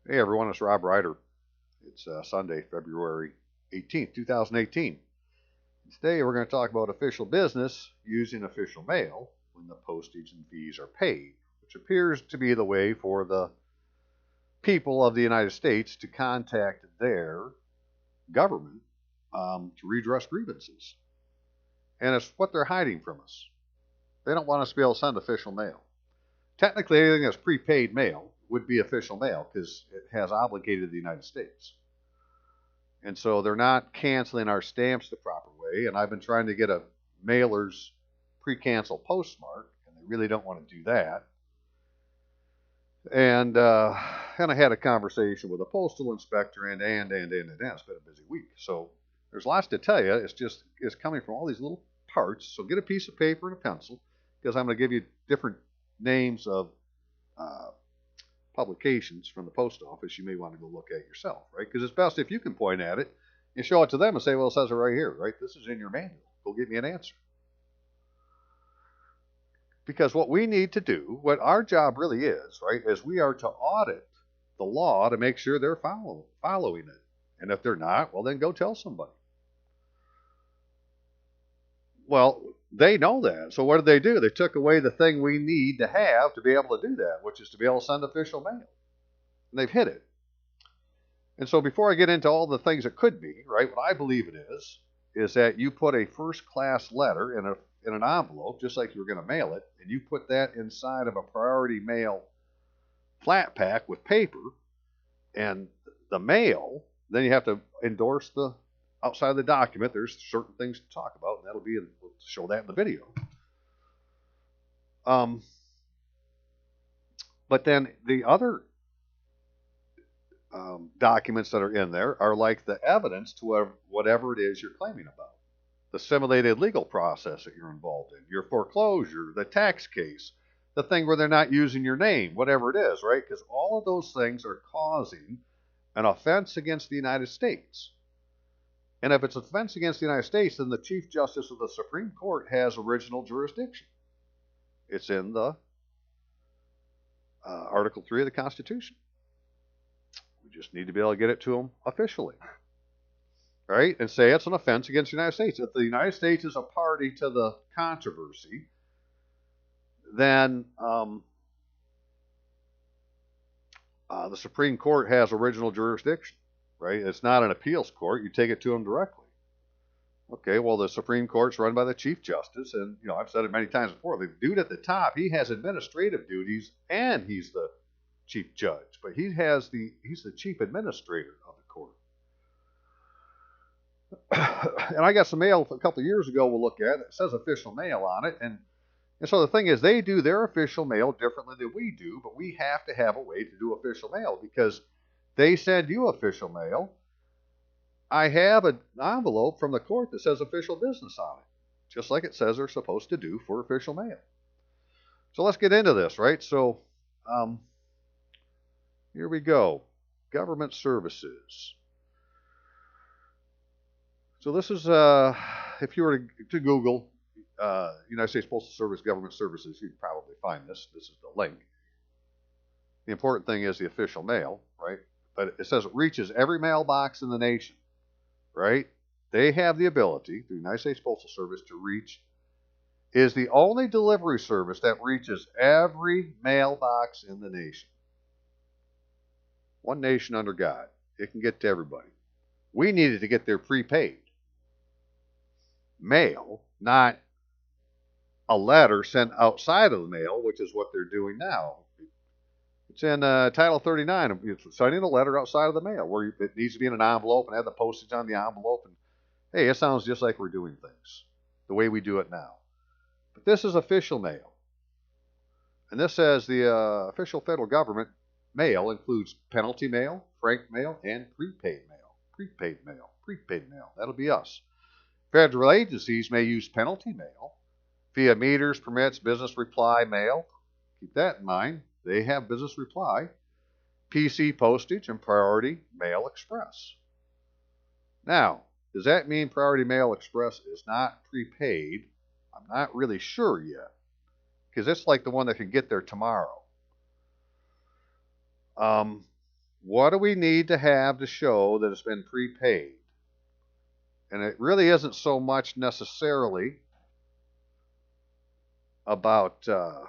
Hey everyone, it's Rob Ryder. It's Sunday, February 18th, 2018. Today we're going to talk about official business using official mail when the postage and fees are paid, which appears to be the way for the people of the United States to contact their government to redress grievances. And it's what they're hiding from us. They don't want us to be able to send official mail. Technically, anything that's prepaid mail would be official mail because it has obligated the United States. And so they're not canceling our stamps the proper way. And I've been trying to get a mailer's pre-cancel postmark, and they really don't want to do that. And I had a conversation with a postal inspector, and it's been a busy week. So there's lots to tell you. It's coming from all these little parts. So get a piece of paper and a pencil, because I'm going to give you different names of publications from the post office you may want to go look at yourself, right? Because it's best if you can point at it and show it to them and say, well, it says it right here, right? This is in your manual. Go get me an answer. Because what we need to do, what our job really is, right, is we are to audit the law to make sure they're following it. And if they're not, well, then go tell somebody. Well, they know that. So what did they do? They took away the thing we need to have to be able to do that, which is to be able to send official mail. And they've hid it. And so before I get into all the things it could be, right, what I believe it is that you put a first-class letter in an envelope, just like you were going to mail it, and you put that inside of a priority mail flat pack with paper, and the mail, then you have to endorse the outside of the document. There's certain things to talk about, and we'll show that in the video. But then the other documents that are in there are like the evidence to whatever it is you're claiming about. The simulated legal process that you're involved in, your foreclosure, the tax case, the thing where they're not using your name, whatever it is, right? Because all of those things are causing an offense against the United States. And if it's an offense against the United States, then the Chief Justice of the Supreme Court has original jurisdiction. It's in the Article 3 of the Constitution. We just need to be able to get it to them officially, right? And say it's an offense against the United States. If the United States is a party to the controversy, then the Supreme Court has original jurisdiction, right? It's not an appeals court. You take it to them directly. Okay, well, the Supreme Court's run by the Chief Justice, and I've said it many times before. The dude at the top, he has administrative duties, and he's the chief judge, but he's the chief administrator of the court. And I got some mail a couple of years ago we'll look at. It says official mail on it, and so the thing is, they do their official mail differently than we do, but we have to have a way to do official mail because they send you official mail. I have an envelope from the court that says official business on it, just like it says they're supposed to do for official mail. So let's get into this, right? So here we go. Government services. So this is, if you were to Google United States Postal Service Government Services, you'd probably find this. This is the link. The important thing is the official mail, right? But it says it reaches every mailbox in the nation, right? They have the ability, the United States Postal Service, to reach, is the only delivery service that reaches every mailbox in the nation. One nation under God. It can get to everybody. We needed to get there prepaid mail, not a letter sent outside of the mail, which is what they're doing now. It's in Title 39. It's sending a letter outside of the mail where it needs to be in an envelope and have the postage on the envelope. And hey, it sounds just like we're doing things the way we do it now. But this is official mail. And this says the official federal government mail includes penalty mail, frank mail, and prepaid mail. Prepaid mail. Prepaid mail. That'll be us. Federal agencies may use penalty mail via meters, permits, business reply mail. Keep that in mind. They have business reply, PC postage, and priority mail express. Now, does that mean priority mail express is not prepaid? I'm not really sure yet, because it's like the one that can get there tomorrow. what do we need to have to show that it's been prepaid? And it really isn't so much necessarily about the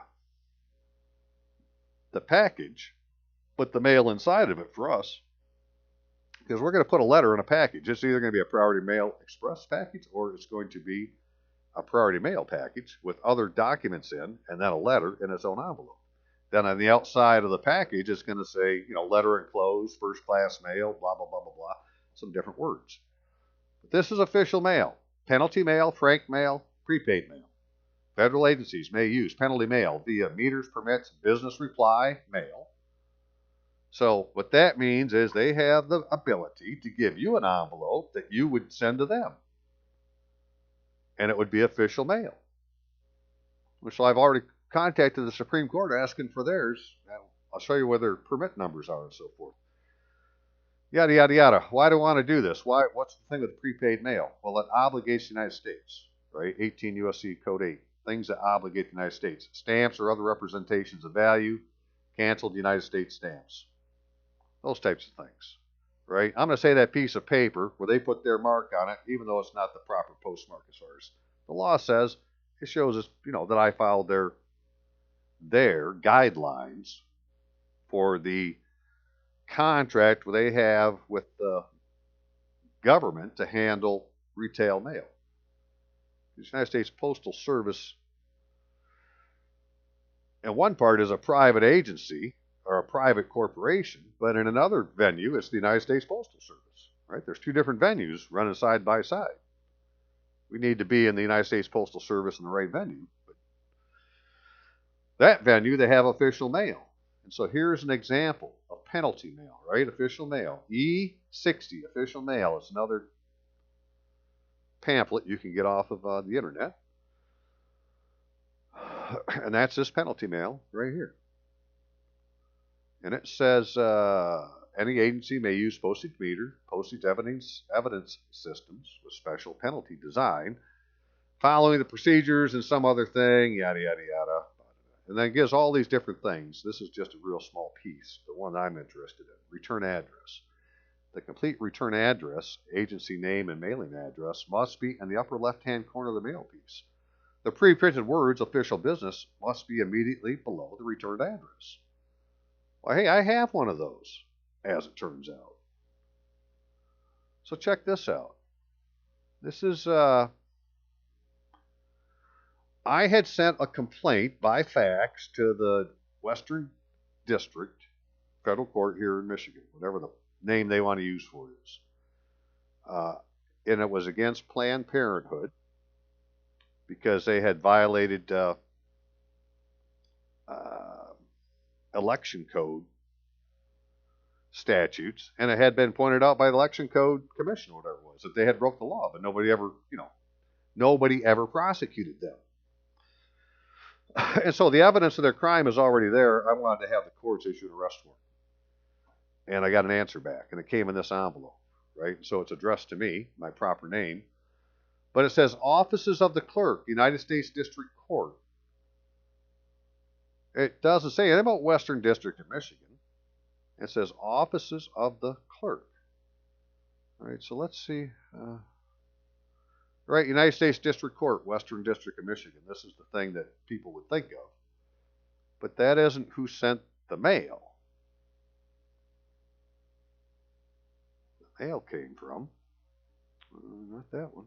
package, but the mail inside of it for us. Because we're going to put a letter in a package. It's either going to be a Priority Mail Express package or it's going to be a Priority Mail package with other documents in and then a letter in its own envelope. Then on the outside of the package, it's going to say, letter enclosed, first class mail, blah, blah, blah, blah, blah, some different words. But this is official mail. Penalty mail, frank mail, prepaid mail. Federal agencies may use penalty mail via meters, permits, business reply mail. So what that means is they have the ability to give you an envelope that you would send to them. And it would be official mail. So I've already contacted the Supreme Court asking for theirs. I'll show you where their permit numbers are and so forth. Yada, yada, yada. Why do I want to do this? What's the thing with prepaid mail? Well, it obligates the United States, right? 18 U.S.C. Code 8. Things that obligate the United States. Stamps or other representations of value. Canceled United States stamps. Those types of things, right? I'm going to say that piece of paper where they put their mark on it, even though it's not the proper postmark as far as the law says, it shows us, that I followed their guidelines for the contract they have with the government to handle retail mail. The United States Postal Service, and one part is a private agency or a private corporation, but in another venue, it's the United States Postal Service, right? There's two different venues running side by side. We need to be in the United States Postal Service in the right venue. But that venue, they have official mail. And so here's an example of penalty mail, right? Official mail. E60, official mail. It's another pamphlet you can get off of the internet. And that's this penalty mail right here. And it says any agency may use postage meter, postage evidence systems with special penalty design, following the procedures and some other thing, yada, yada, yada. And then it gives all these different things. This is just a real small piece, the one I'm interested in. Return address. The complete return address, agency name and mailing address, must be in the upper left-hand corner of the mail piece. The pre-printed words, official business, must be immediately below the returned address. Well, hey, I have one of those, as it turns out. So check this out. This is, I had sent a complaint by fax to the Western District Federal Court here in Michigan, whatever the name they want to use for it is. And it was against Planned Parenthood because they had violated election code statutes, and it had been pointed out by the election code commission or whatever it was that they had broke the law, but nobody ever prosecuted them. And so the evidence of their crime is already there. I wanted to have the courts issue an arrest warrant, and I got an answer back, and it came in this envelope, right? So it's addressed to me, my proper name, but it says Offices of the Clerk, United States District Court. It doesn't say anything about Western District of Michigan. It says Offices of the Clerk. All right, so let's see. Right, United States District Court, Western District of Michigan. This is the thing that people would think of. But that isn't who sent the mail. The mail came from, not that one.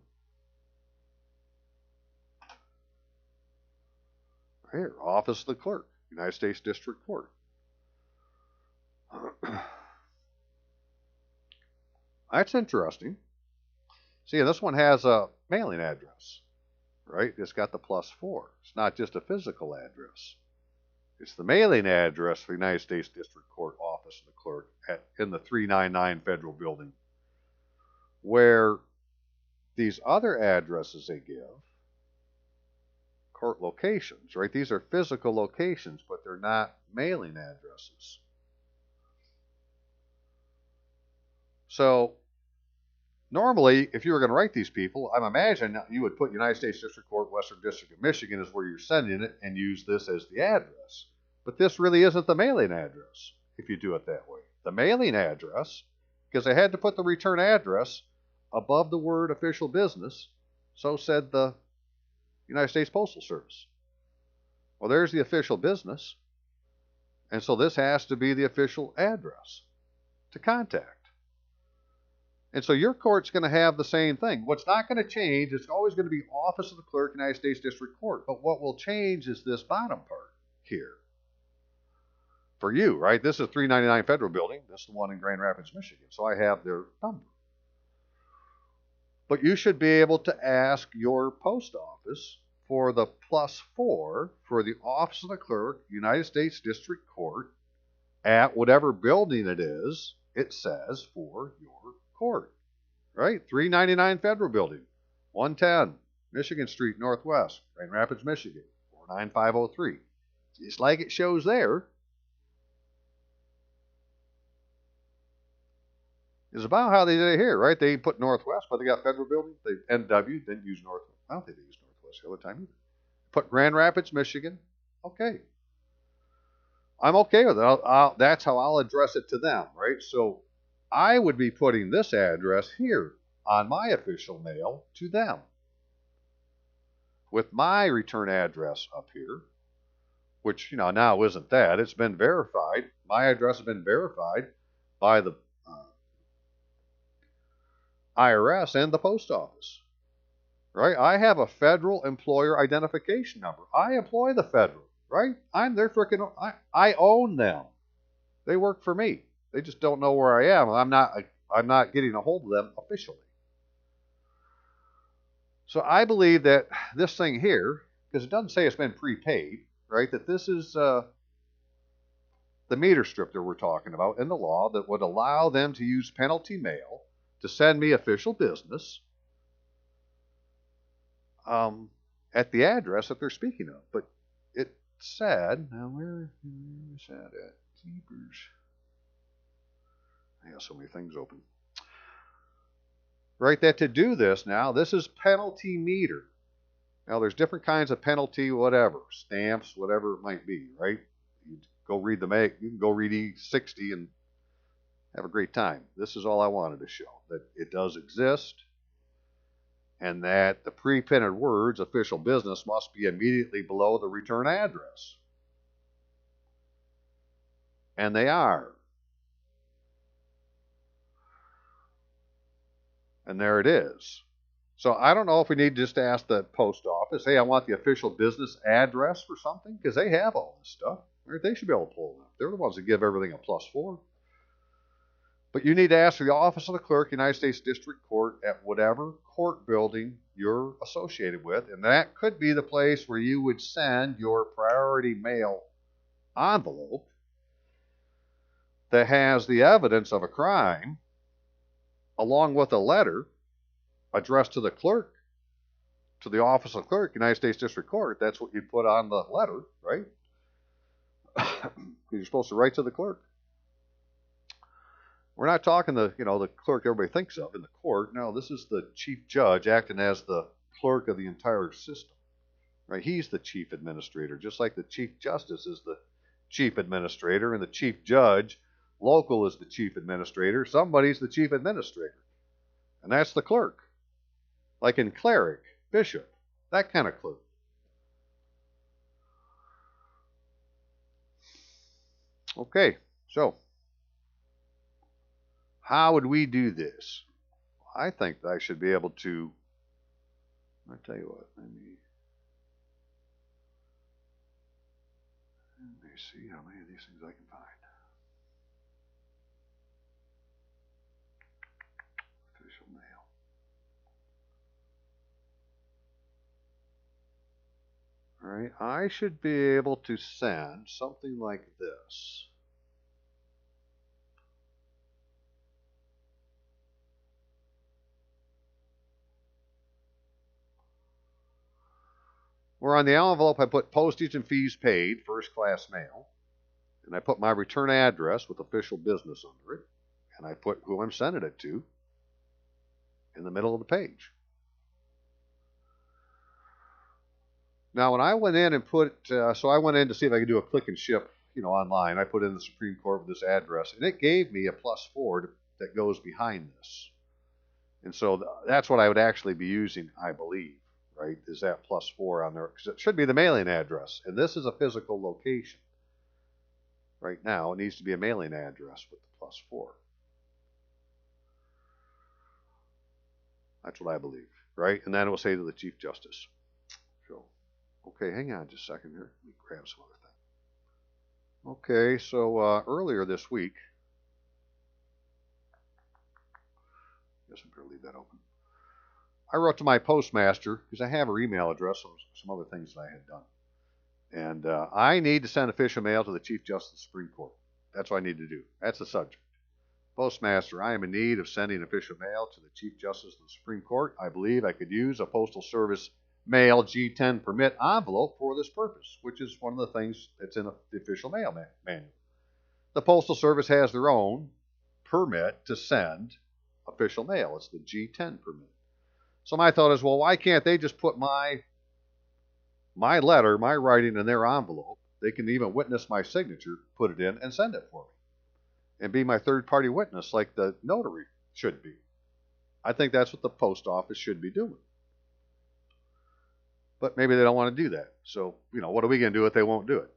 Here, Office of the Clerk, United States District Court. That's interesting. See, this one has a mailing address, right? It's got the +4. It's not just a physical address. It's the mailing address for the United States District Court Office of the Clerk in the 399 Federal Building, where these other addresses they give, court locations, right? These are physical locations, but they're not mailing addresses. So normally, if you were going to write these people, I'm imagining you would put United States District Court, Western District of Michigan is where you're sending it and use this as the address. But this really isn't the mailing address if you do it that way. the mailing address because they had to put the return address above the word official business. So said the United States Postal Service. Well, there's the official business. And so this has to be the official address to contact. And so your court's going to have the same thing. What's not going to change, it's always going to be Office of the Clerk, United States District Court. But what will change is this bottom part here. For you, right? This is 399 Federal Building. This is the one in Grand Rapids, Michigan. So I have their number. But you should be able to ask your post office for the +4 for the Office of the Clerk, United States District Court, at whatever building it is, it says for your court, right? 399 Federal Building, 110 Michigan Street Northwest, Grand Rapids, Michigan, 49503. Just like it shows there, is about how they did it here, right? They put Northwest, but they got Federal Building. They NW, didn't use Northwest. I don't think they used Northwest the other time either. Put Grand Rapids, Michigan. Okay. I'm okay with it. That's how I'll address it to them, right? So I would be putting this address here on my official mail to them with my return address up here, which, now isn't that. It's been verified. My address has been verified by the IRS and the post office, right? I have a federal employer identification number. I employ the federal, right? I'm their freaking, I own them. They work for me. They just don't know where I am. I'm not getting a hold of them officially. So I believe that this thing here, because it doesn't say it's been prepaid, right? That this is the meter strip that we're talking about in the law that would allow them to use penalty mail to send me official business at the address that they're speaking of. But it said, now where is that at? Keepers. I have so many things open. Right, that to do this now, this is penalty meter. Now there's different kinds of penalty, whatever, stamps, whatever it might be, right? You go read you can go read E60 and have a great time. This is all I wanted to show, that it does exist and that the pre-printed words, official business, must be immediately below the return address. And they are. And there it is. So I don't know if we need just to ask the post office, hey, I want the official business address for something, because they have all this stuff. Right? They should be able to pull it up. They're the ones that give everything a +4. But you need to ask for the Office of the Clerk, United States District Court, at whatever court building you're associated with. And that could be the place where you would send your priority mail envelope that has the evidence of a crime along with a letter addressed to the clerk, to the Office of the Clerk, United States District Court. That's what you'd put on the letter, right? You're supposed to write to the clerk. We're not talking the clerk everybody thinks of in the court. No, this is the chief judge acting as the clerk of the entire system, right? He's the chief administrator, just like the chief justice is the chief administrator and the chief judge local is the chief administrator. Somebody's the chief administrator, and that's the clerk, like in cleric, bishop, that kind of clerk. Okay, so how would we do this? I think that I should be able to, I'll tell you what, let me see how many of these things I can find. Official mail. All right, I should be able to send something like this. Where on the envelope I put postage and fees paid, first class mail, and I put my return address with official business under it, and I put who I'm sending it to in the middle of the page. Now when I went in and so I went in to see if I could do a click and ship online. I put in the Supreme Court with this address, and it gave me a +4 that goes behind this. And so that's what I would actually be using, I believe, right? Is that +4 on there? Because it should be the mailing address. And this is a physical location. Right now, it needs to be a mailing address with the +4. That's what I believe, right? And then it will say to the Chief Justice. So, okay, hang on just a second here. Let me grab some other thing. Okay, so earlier this week, I guess I'm going to leave that open. I wrote to my Postmaster because I have her email address and some other things that I had done. And I need to send official mail to the Chief Justice of the Supreme Court. That's what I need to do. That's the subject. Postmaster, I am in need of sending official mail to the Chief Justice of the Supreme Court. I believe I could use a Postal Service mail G10 permit envelope for this purpose, which is one of the things that's in the official mail manual. The Postal Service has their own permit to send official mail. It's the G10 permit. So my thought is, well, why can't they just put my letter, my writing in their envelope? They can even witness my signature, put it in, and send it for me. And be my third-party witness like the notary should be. I think that's what the post office should be doing. But maybe they don't want to do that. So, what are we going to do if they won't do it?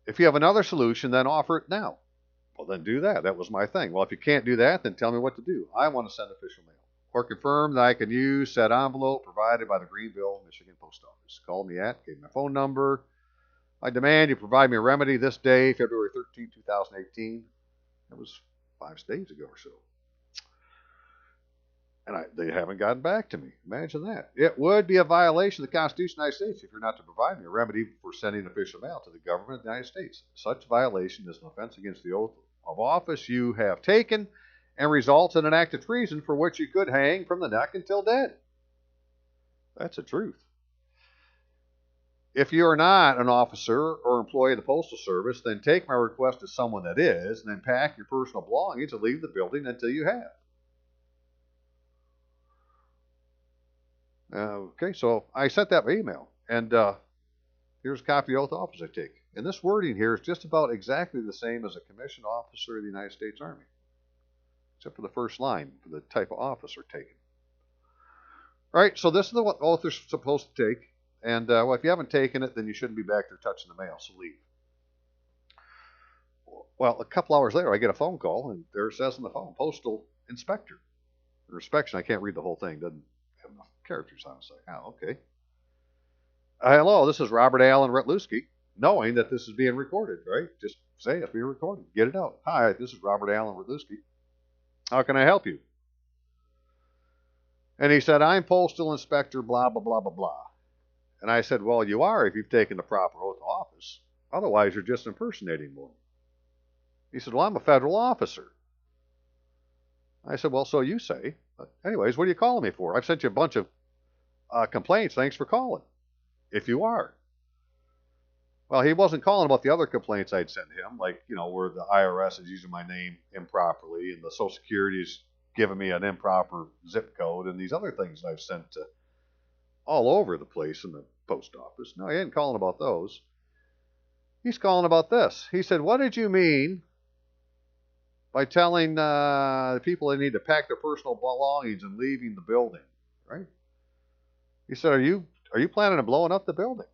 If you have another solution, then offer it now. Well, then do that. That was my thing. Well, if you can't do that, then tell me what to do. I want to send official mail. Or confirm that I can use said envelope provided by the Greenville, Michigan Post Office. Call me at, gave my phone number. I demand you provide me a remedy this day, February 13, 2018. That was 5 days ago or so. And they haven't gotten back to me. Imagine that. It would be a violation of the Constitution of the United States if you're not to provide me a remedy for sending official mail to the government of the United States. Such violation is an offense against the oath of office you have taken and results in an act of treason for which you could hang from the neck until dead. That's the truth. If you are not an officer or employee of the Postal Service, then take my request to someone that is, and then pack your personal belongings and leave the building until you have. Okay, so I sent that by email, and here's a copy of the oath of office I take. And this wording here is just about exactly the same as a commissioned officer of the United States Army, except for the first line for the type of office they're taking. All right, so this is the oath they're supposed to take. And, well, if you haven't taken it, then you shouldn't be back there touching the mail, so leave. Well, a couple hours later, I get a phone call, and there it says on the phone, Postal Inspector. Or inspection, I can't read the whole thing. Doesn't have enough characters on it. It's like, oh, okay. Hello, this is Robert Allen Retluski, knowing that this is being recorded, right? Just say it's being recorded. Get it out. Hi, this is Robert Allen Retluski. How can I help you? And he said, I'm Postal Inspector, blah, blah, blah, blah, blah. And I said, well, you are if you've taken the proper oath of office. Otherwise, you're just impersonating one. He said, well, I'm a federal officer. I said, well, so you say. But anyways, what are you calling me for? I've sent you a bunch of complaints. Thanks for calling. If you are. Well, he wasn't calling about the other complaints I'd sent him, like, where the IRS is using my name improperly and the Social Security is giving me an improper zip code and these other things I've sent to all over the place in the post office. No, he ain't calling about those. He's calling about this. He said, what did you mean by telling the people they need to pack their personal belongings and leaving the building, right? He said, are you planning on blowing up the building?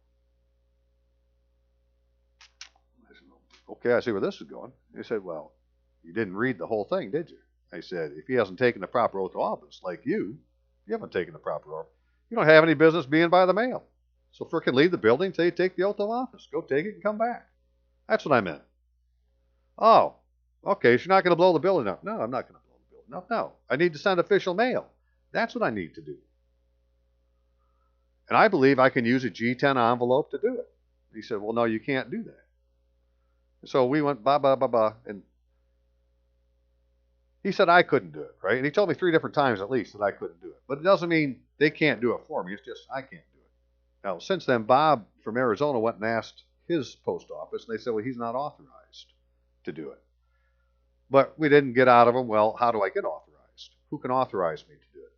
I said, okay, I see where this is going. He said, well, you didn't read the whole thing, did you? I said, if he hasn't taken the proper oath of office, like you haven't taken the proper oath. You don't have any business being by the mail. So frickin' leave the building until you take the oath of office. Go take it and come back. That's what I meant. Oh, okay, so you're not going to blow the building up. No, I'm not going to blow the building up. No, I need to send official mail. That's what I need to do. And I believe I can use a G10 envelope to do it. He said, well, no, you can't do that. So we went and he said I couldn't do it, right? And he told me 3 different times at least that I couldn't do it. But it doesn't mean they can't do it for me. It's just I can't do it. Now, since then, Bob from Arizona went and asked his post office, and they said, well, he's not authorized to do it. But we didn't get out of him, well, how do I get authorized? Who can authorize me to do it,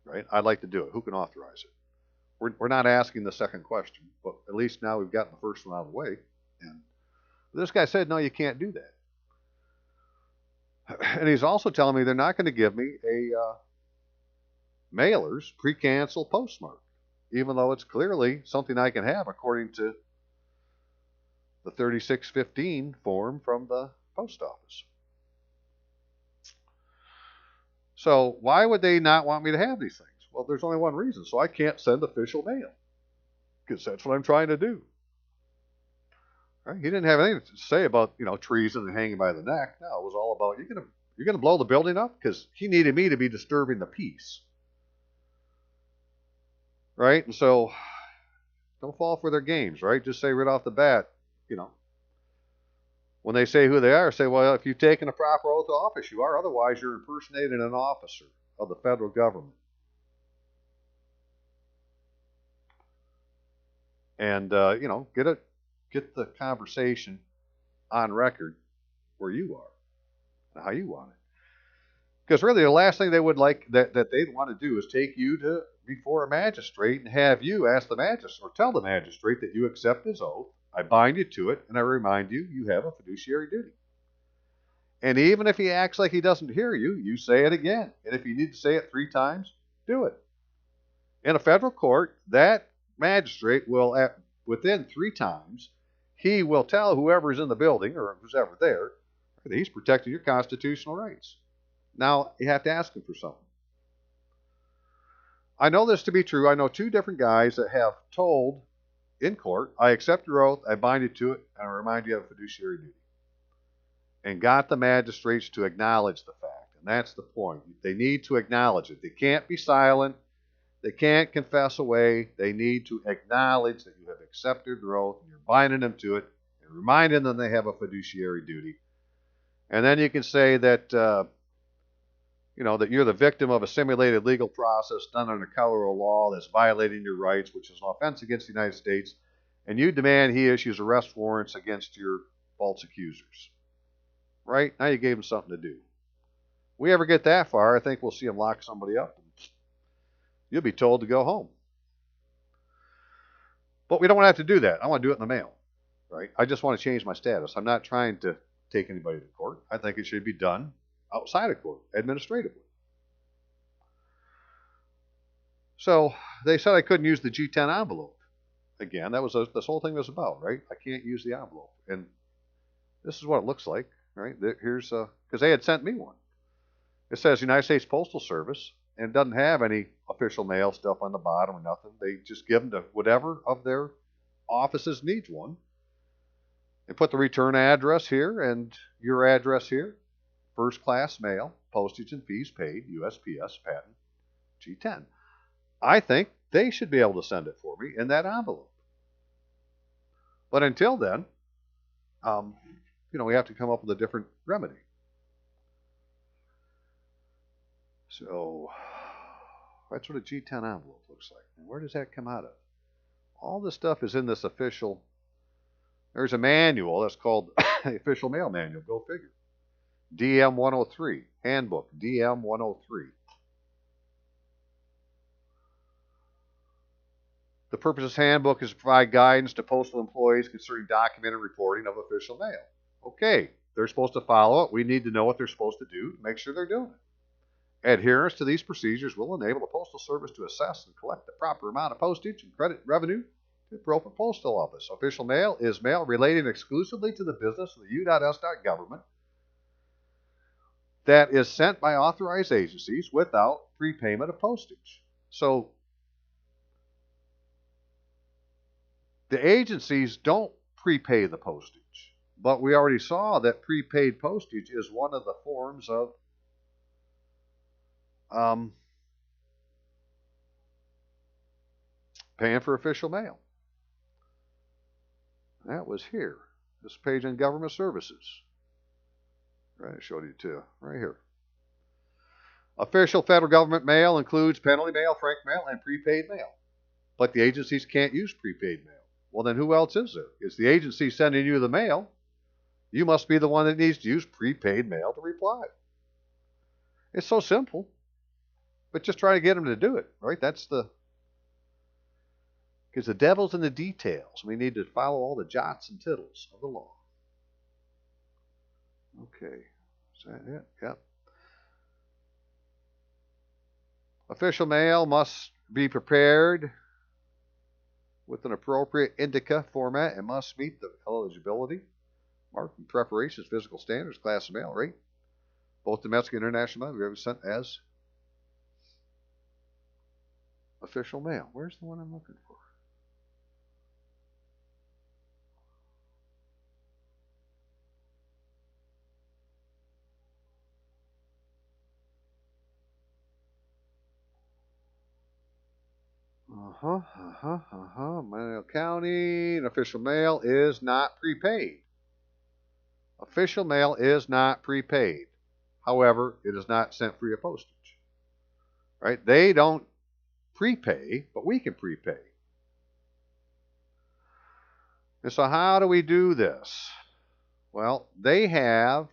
right? I'd like to do it. Who can authorize it? We're not asking the second question, but at least now we've gotten the first one out of the way. And This guy said, no, you can't do that. And he's also telling me they're not going to give me a mailer's pre-cancel postmark, even though it's clearly something I can have according to the 3615 form from the post office. So why would they not want me to have these things? Well, there's only one reason. So I can't send official mail, because that's what I'm trying to do. Right? He didn't have anything to say about, treason and hanging by the neck. No, it was all about you're gonna blow the building up, because he needed me to be disturbing the peace. Right? And so don't fall for their games, right? Just say right off the bat, when they say who they are, say, well, if you've taken a proper oath of office, you are. Otherwise, you're impersonating an officer of the federal government. And, get the conversation on record where you are and how you want it. Because really, the last thing they would like that they'd want to do is take you before a magistrate and have you ask the magistrate or tell the magistrate that you accept his oath. I bind you to it, and I remind you you have a fiduciary duty. And even if he acts like he doesn't hear you, you say it again. And if you need to say it 3 times, do it. In a federal court, that magistrate will, within 3 times, he will tell whoever's in the building or who's ever there that he's protecting your constitutional rights. Now, you have to ask him for something. I know this to be true. I know 2 different guys that have told in court, I accept your oath, I bind you to it, and I remind you of fiduciary duty. And got the magistrates to acknowledge the fact. And that's the point. They need to acknowledge it. They can't be silent. They can't confess away. They need to acknowledge that you have accepted their oath and you're binding them to it and reminding them they have a fiduciary duty. And then you can say that, that you're the victim of a simulated legal process done under color of law that's violating your rights, which is an offense against the United States, and you demand he issues arrest warrants against your false accusers. Right? Now you gave him something to do. We ever get that far, I think we'll see him lock somebody up. You'll be told to go home. But we don't have to do that. I want to do it in the mail. Right? I just want to change my status. I'm not trying to take anybody to court. I think it should be done outside of court, administratively. So they said I couldn't use the G10 envelope. Again, that was this whole thing was about, right? I can't use the envelope. And this is what it looks like, right? Here's, because they had sent me one. It says United States Postal Service, and it doesn't have any official mail stuff on the bottom or nothing. They just give them to whatever of their offices needs one. And put the return address here and your address here. First class mail, postage and fees paid, USPS, patent, G10. I think they should be able to send it for me in that envelope. But until then, we have to come up with a different remedy. So that's what a G10 envelope looks like. And where does that come out of? All this stuff is in this official. There's a manual that's called the Official Mail Manual. Go figure. DM 103, Handbook, DM 103. The purpose of this handbook is to provide guidance to postal employees concerning documented reporting of official mail. Okay, they're supposed to follow it. We need to know what they're supposed to do to make sure they're doing it. Adherence to these procedures will enable the Postal Service to assess and collect the proper amount of postage and credit revenue to the appropriate postal office. Official mail is mail relating exclusively to the business of the U.S. government that is sent by authorized agencies without prepayment of postage. So the agencies don't prepay the postage, but we already saw that prepaid postage is one of the forms of paying for official mail. That was here. This page on government services. Right, I showed you too. Right here. Official federal government mail includes penalty mail, frank mail, and prepaid mail. But the agencies can't use prepaid mail. Well, then who else is there? It's the agency sending you the mail. You must be the one that needs to use prepaid mail to reply. It's so simple. But just try to get them to do it, right? Because the devil's in the details. We need to follow all the jots and tittles of the law. Okay. Is that it? Yep. Official mail must be prepared with an appropriate indica format and must meet the eligibility, marking preparations, physical standards, class of mail, rate. Both domestic and international mail will be sent as official mail. Where's the one I'm looking for? Manatee County, and official mail is not prepaid. Official mail is not prepaid. However, it is not sent free of postage. Right? They don't prepay, but we can prepay. And so how do we do this? Well, they have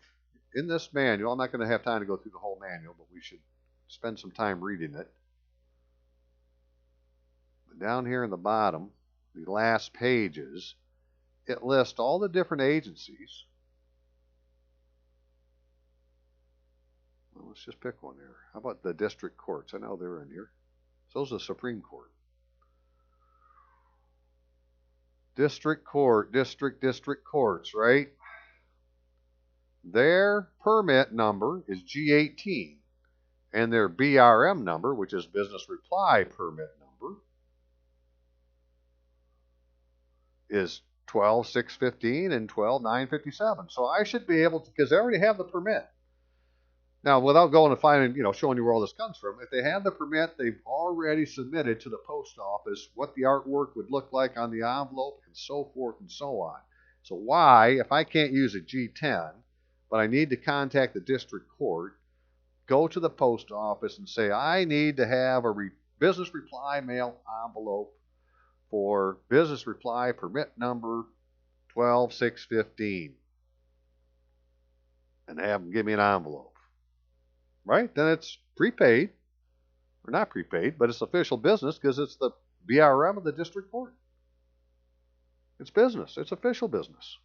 in this manual, I'm not going to have time to go through the whole manual, but we should spend some time reading it. Down here in the bottom, the last pages, it lists all the different agencies. Well, let's just pick one here. How about the district courts? I know they're in here. So is the Supreme Court. District courts, right? Their permit number is G18, and their BRM number, which is Business Reply Permit Number, is 12615 and 12957. So I should be able to, because they already have the permit. Now, without going and finding, showing you where all this comes from, if they have the permit, they've already submitted to the post office what the artwork would look like on the envelope and so forth and so on. So why, if I can't use a G10, but I need to contact the district court, go to the post office and say, I need to have a business reply mail envelope for business reply permit number 12615, and have them give me an envelope. Right? Then it's prepaid, or not prepaid, but it's official business because it's the BRM of the district court. It's business. It's official business.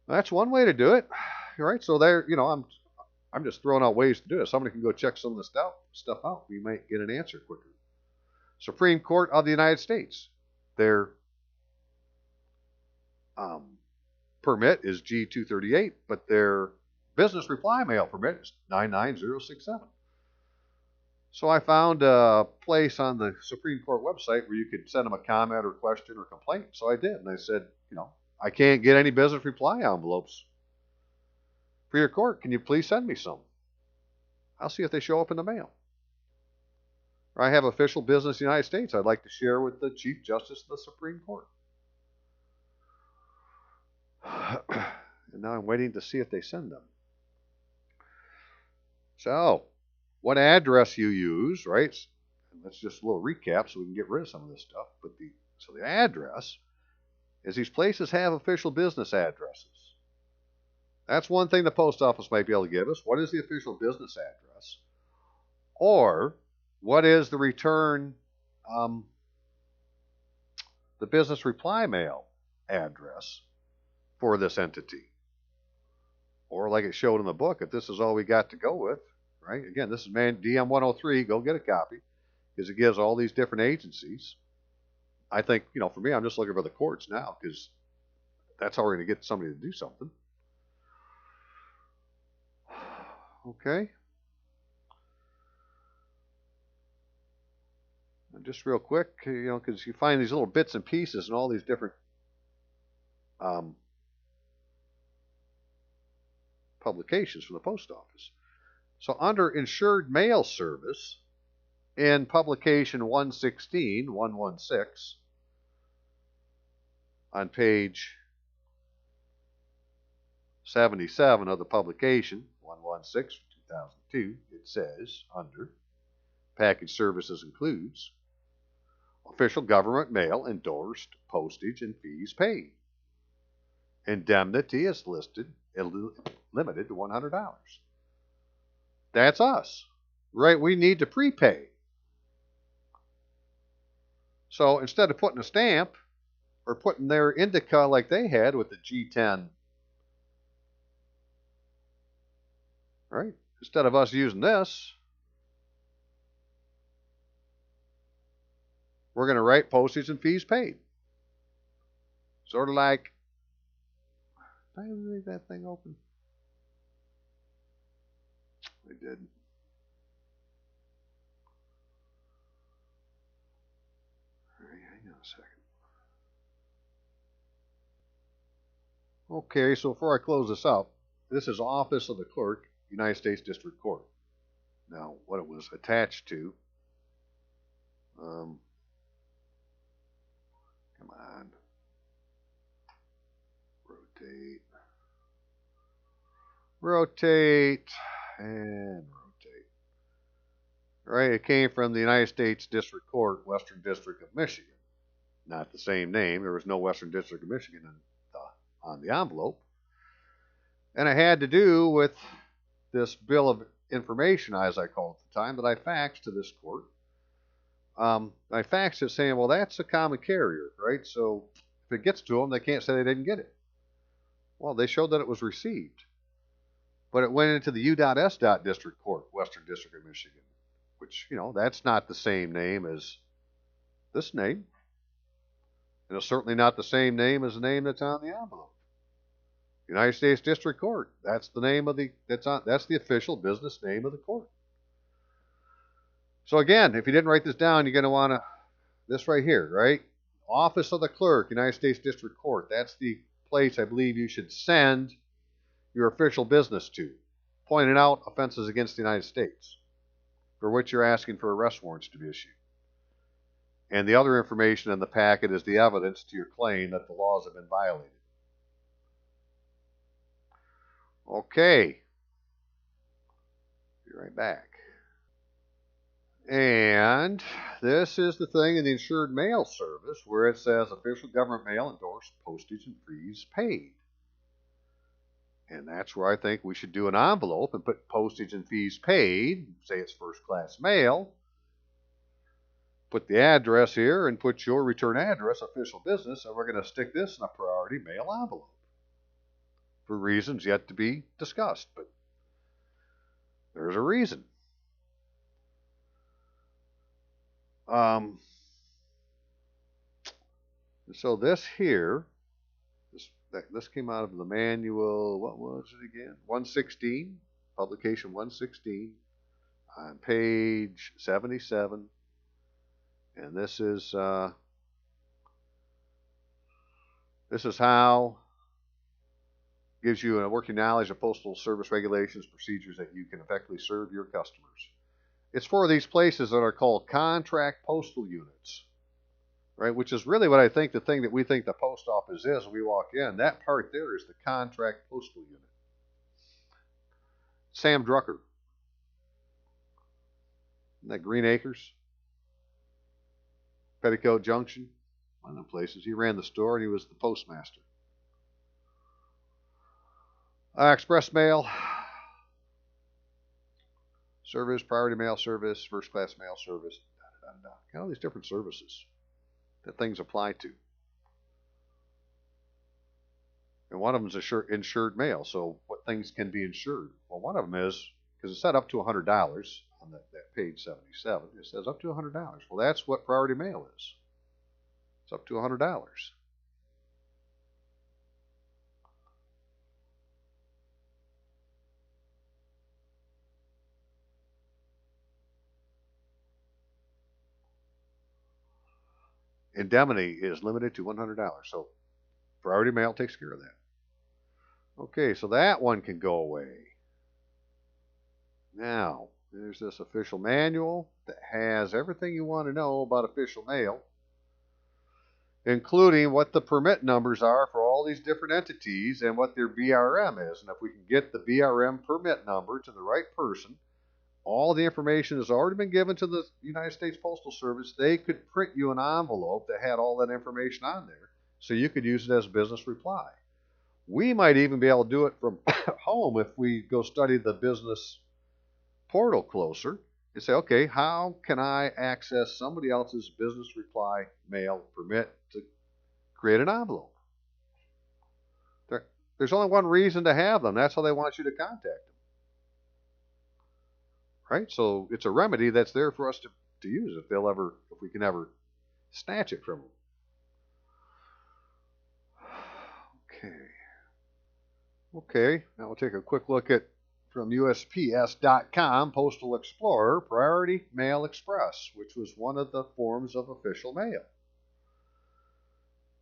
That's one way to do it. Right? So there, I'm just throwing out ways to do it. Somebody can go check some of this stuff out. We might get an answer quicker. Supreme Court of the United States. Their permit is G238, but their business reply mail permit is 99067. So I found a place on the Supreme Court website where you could send them a comment or question or complaint. So I did. And I said, I can't get any business reply envelopes for your court. Can you please send me some? I'll see if they show up in the mail. Or I have official business in the United States I'd like to share with the Chief Justice of the Supreme Court. And now I'm waiting to see if they send them. So, what address you use, right? And let's just a little recap so we can get rid of some of this stuff. But the address is these places have official business addresses. That's one thing the post office might be able to give us. What is the official business address? Or what is the return, the business reply mail address for this entity? Or like it showed in the book, if this is all we got to go with, right? Again, this is DM 103. Go get a copy because it gives all these different agencies. I think, for me, I'm just looking for the courts now because that's how we're going to get somebody to do something. Okay. And just real quick, because you find these little bits and pieces and all these different publications from the post office. So under Insured Mail Service, in publication 116, on page 77 of the publication, 116 2002, it says, under package services includes official government mail endorsed, postage and fees paid. Indemnity is listed, limited to $100. That's us, right? We need to prepay. So instead of putting a stamp or putting their indica like they had with the G10, right? Instead of us using this, we're going to write postage and fees paid. Sort of like, did I leave that thing open? I didn't. All right, hang on a second. Okay, so before I close this up, this is Office of the Clerk, United States District Court. Now, what it was attached to, come on, rotate, and rotate. Right, it came from the United States District Court, Western District of Michigan. Not the same name. There was no Western District of Michigan on the envelope. And it had to do with this bill of information, as I called it at the time, that I faxed to this court. I faxed it saying, well, that's a common carrier, right? So if it gets to them, they can't say they didn't get it. Well, they showed that it was received. But it went into the U.S. District Court, Western District of Michigan, which, that's not the same name as this name. And it's certainly not the same name as the name that's on the envelope. United States District Court. That's the name of that's the official business name of the court. So again, if you didn't write this down, you're going to want to, this right here, right? Office of the Clerk, United States District Court. That's the place I believe you should send your official business to, pointing out offenses against the United States for which you're asking for arrest warrants to be issued. And the other information in the packet is the evidence to your claim that the laws have been violated. Okay. Be right back. And this is the thing in the Insured Mail Service where it says official government mail endorsed, postage and fees paid. And that's where I think we should do an envelope and put postage and fees paid, say it's first class mail, put the address here and put your return address, official business, and we're going to stick this in a priority mail envelope for reasons yet to be discussed, but there's a reason. So this here, this came out of the manual, what was it again? 116, publication 116, on page 77. And this is how gives you a working knowledge of postal service regulations, procedures that you can effectively serve your customers. It's for these places that are called contract postal units, right? Which is really what I think the thing that we think the post office is when we walk in. That part there is the contract postal unit. Sam Drucker. Isn't that Green Acres? Petticoat Junction, one of the places. He ran the store and he was the postmaster. Express mail service, priority mail service, first class mail service, all these different services that things apply to. And one of them is insured mail. So what things can be insured? Well, one of them is, because it's set up to $100 on that page 77, it says up to $100. Well, that's what priority mail is. It's up to $100. Indemnity is limited to $100. So priority mail takes care of that. Okay, so that one can go away. Now, there's this official manual that has everything you want to know about official mail, including what the permit numbers are for all these different entities and what their BRM is. And if we can get the BRM permit number to the right person, all the information has already been given to the United States Postal Service. They could print you an envelope that had all that information on there, so you could use it as business reply. We might even be able to do it from home if we go study the business portal closer and say, okay, how can I access somebody else's business reply mail permit to create an envelope. There's only one reason to have them. That's how they want you to contact them. Right? So it's a remedy that's there for us to use if we can ever snatch it from them. Okay, now we'll take a quick look at from USPS.com, Postal Explorer, Priority Mail Express, which was one of the forms of official mail.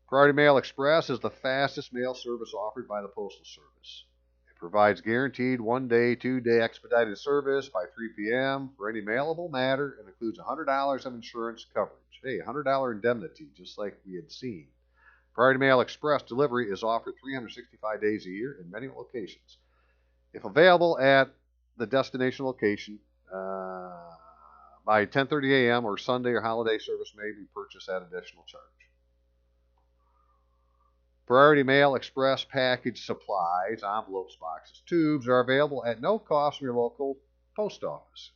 Priority Mail Express is the fastest mail service offered by the Postal Service. It provides guaranteed 1-day, 2-day expedited service by 3 p.m. for any mailable matter and includes $100 of insurance coverage. Hey, $100 indemnity, just like we had seen. Priority Mail Express delivery is offered 365 days a year in many locations. If available at the destination location by 10:30 a.m. or Sunday or holiday service may be purchased at additional charge. Priority Mail Express package supplies, envelopes, boxes, tubes are available at no cost from your local post office.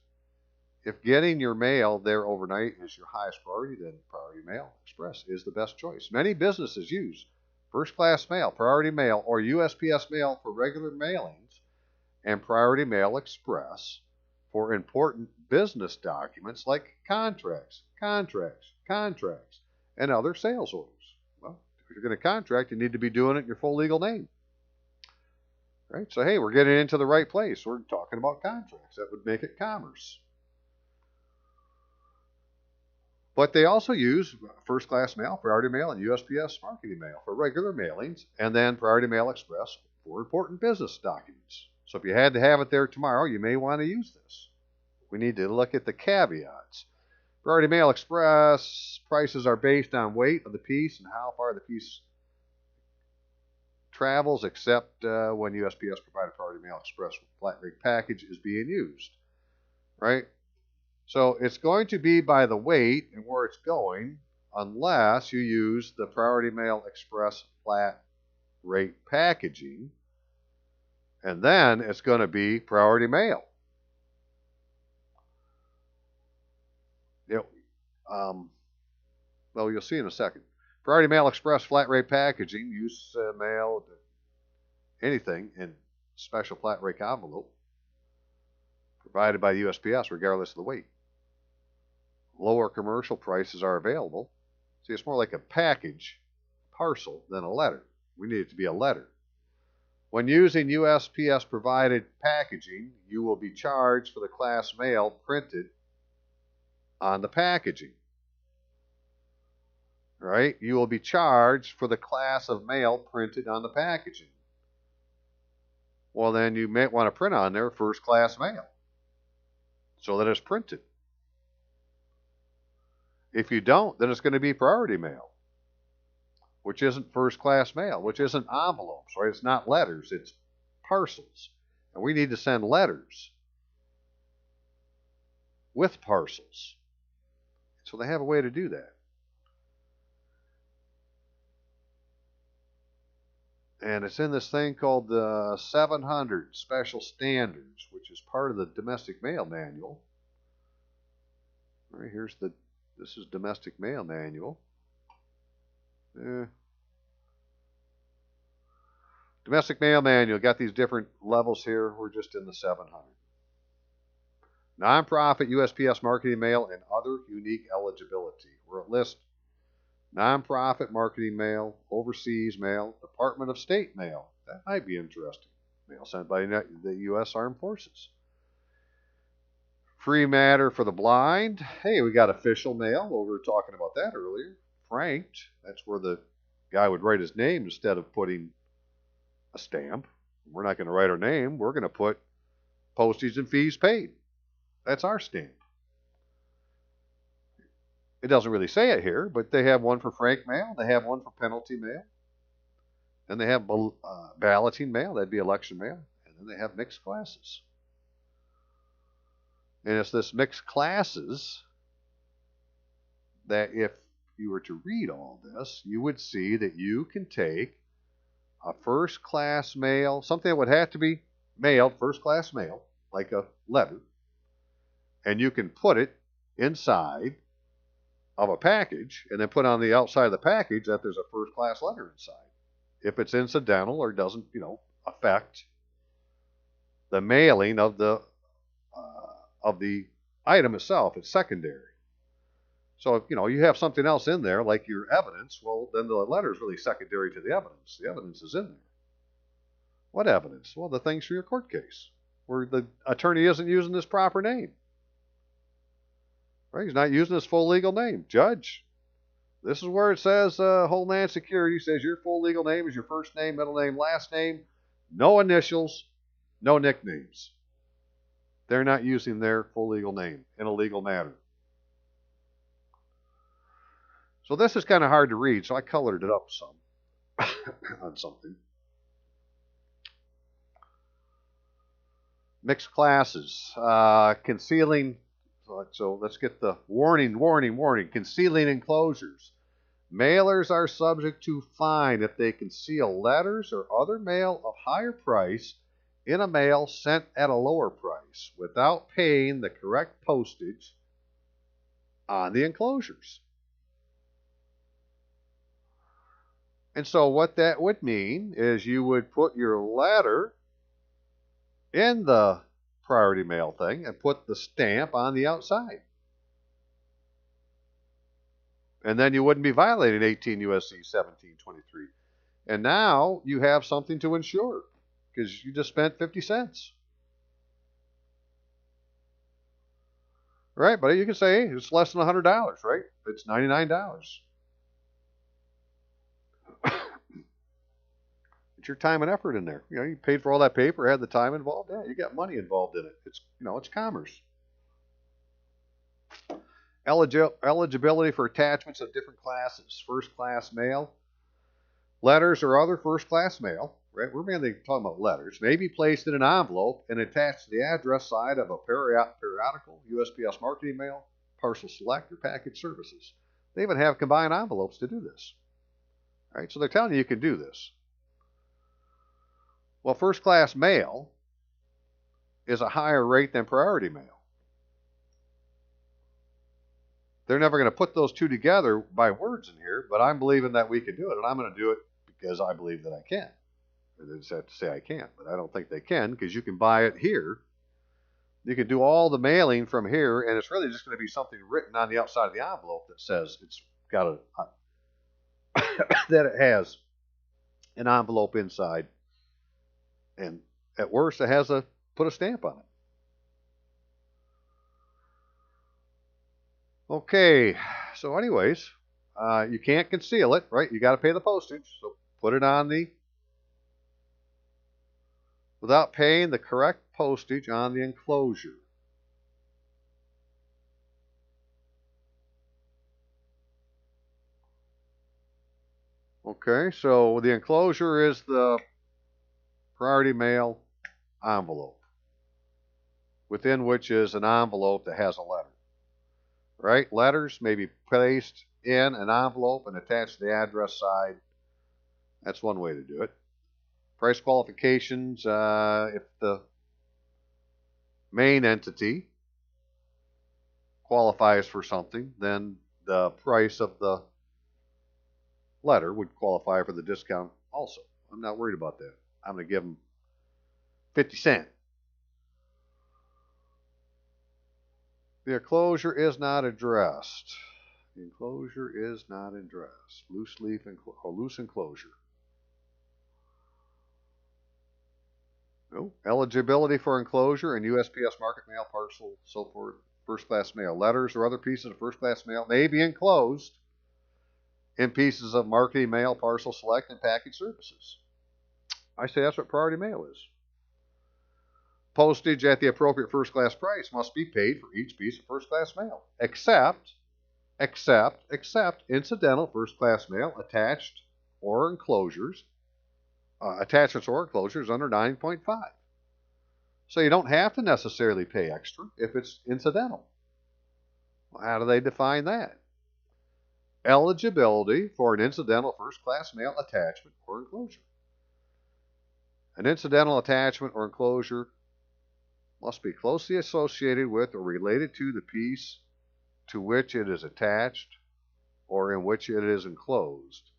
If getting your mail there overnight is your highest priority, then Priority Mail Express is the best choice. Many businesses use first-class mail, Priority Mail, or USPS mail for regular mailings, and Priority Mail Express for important business documents like contracts, and other sales orders. Well, if you're going to contract, you need to be doing it in your full legal name. Right? So, hey, we're getting into the right place. We're talking about contracts. That would make it commerce. But they also use first-class mail, Priority Mail, and USPS marketing mail for regular mailings, and then Priority Mail Express for important business documents. So if you had to have it there tomorrow, you may want to use this. We need to look at the caveats. Priority Mail Express prices are based on weight of the piece and how far the piece travels, except when USPS provided Priority Mail Express flat rate package is being used. Right? So it's going to be by the weight and where it's going unless you use the Priority Mail Express flat rate packaging. And then it's going to be priority mail. Well, you'll see in a second. Priority Mail Express flat rate packaging, use mail, anything in special flat rate envelope provided by USPS regardless of the weight. Lower commercial prices are available. See, it's more like a package, parcel, than a letter. We need it to be a letter. When using USPS provided packaging, you will be charged for the class mail printed on the packaging. Right? You will be charged for the class of mail printed on the packaging. Well, then you may want to print on there first class mail so that it's printed. If you don't, then it's going to be priority mail, which isn't first class mail, which isn't envelopes, right? It's not letters, it's parcels. And we need to send letters with parcels. So they have a way to do that. And it's in this thing called the 700 Special Standards, which is part of the Domestic Mail Manual. All right, this is Domestic Mail Manual. Domestic Mail Manual, got these different levels here. We're just in the 700. Nonprofit USPS marketing mail and other unique eligibility. We're at list nonprofit marketing mail, overseas mail, Department of State mail. That might be interesting. Mail sent by the U.S. Armed Forces. Free matter for the blind. Hey, we got official mail. Well, we were talking about that earlier. Franked. That's where the guy would write his name instead of putting a stamp. We're not going to write our name. We're going to put postage and fees paid. That's our stamp. It doesn't really say it here, but they have one for frank mail. They have one for penalty mail. And they have balloting mail. That'd be election mail. And then they have mixed classes. And it's this mixed classes that if you were to read all this, you would see that you can take a first class mail, something that would have to be mailed, first class mail, like a letter, and you can put it inside of a package and then put on the outside of the package that there's a first class letter inside. If it's incidental or doesn't, affect the mailing of the item itself, it's secondary. So if you have something else in there like your evidence, well then the letter is really secondary to the evidence. The evidence is in there. What evidence? Well, the things for your court case where the attorney isn't using his proper name. Right? He's not using his full legal name. Judge, this is where it says Homeland Security says your full legal name is your first name, middle name, last name, no initials, no nicknames. They're not using their full legal name in a legal matter. So this is kind of hard to read, so I colored it up some on something. Mixed classes, concealing. So let's get the warning. Concealing enclosures. Mailers are subject to fine if they conceal letters or other mail of higher price in a mail sent at a lower price without paying the correct postage on the enclosures. And so what that would mean is you would put your letter in the priority mail thing and put the stamp on the outside. And then you wouldn't be violating 18 U.S.C. 1723. And now you have something to insure because you just spent 50 cents. Right? But you can say it's less than $100, right? It's $99. It's your time and effort in there. You paid for all that paper, had the time involved. Yeah, you got money involved in it. It's commerce. Eligibility for attachments of different classes. First class mail, letters or other first class mail, right? We're mainly talking about letters, may be placed in an envelope and attached to the address side of a periodical, USPS marketing mail, parcel select, or package services. They even have combined envelopes to do this. Right? So they're telling you can do this. Well, first class mail is a higher rate than priority mail. They're never going to put those two together by words in here, but I'm believing that we can do it, and I'm going to do it because I believe that I can. They just have to say I can't, but I don't think they can because you can buy it here. You can do all the mailing from here, and it's really just going to be something written on the outside of the envelope that says it's got that it has an envelope inside, and at worst, it has put a stamp on it. Okay, so anyways, you can't conceal it, right? You got to pay the postage, so put it on without paying the correct postage on the enclosure. Okay, so the enclosure is the priority mail envelope, within which is an envelope that has a letter. Right? Letters may be placed in an envelope and attached to the address side. That's one way to do it. Price qualifications, if the main entity qualifies for something, then the price of the letter would qualify for the discount also. I'm not worried about that. I'm going to give them 50 cents. The enclosure is not addressed. The enclosure is not addressed. Loose enclosure. No. Eligibility for enclosure in USPS market mail, parcel, so forth, first class mail. Letters or other pieces of first class mail may be enclosed in pieces of marketing mail, parcel select, and package services. I say that's what priority mail is. Postage at the appropriate first class price must be paid for each piece of first class mail, except incidental first class mail attached or enclosures, attachments or enclosures under 9.5. So you don't have to necessarily pay extra if it's incidental. Well, how do they define that? Eligibility for an incidental first class mail attachment or enclosure. An incidental attachment or enclosure must be closely associated with or related to the piece to which it is attached or in which it is enclosed,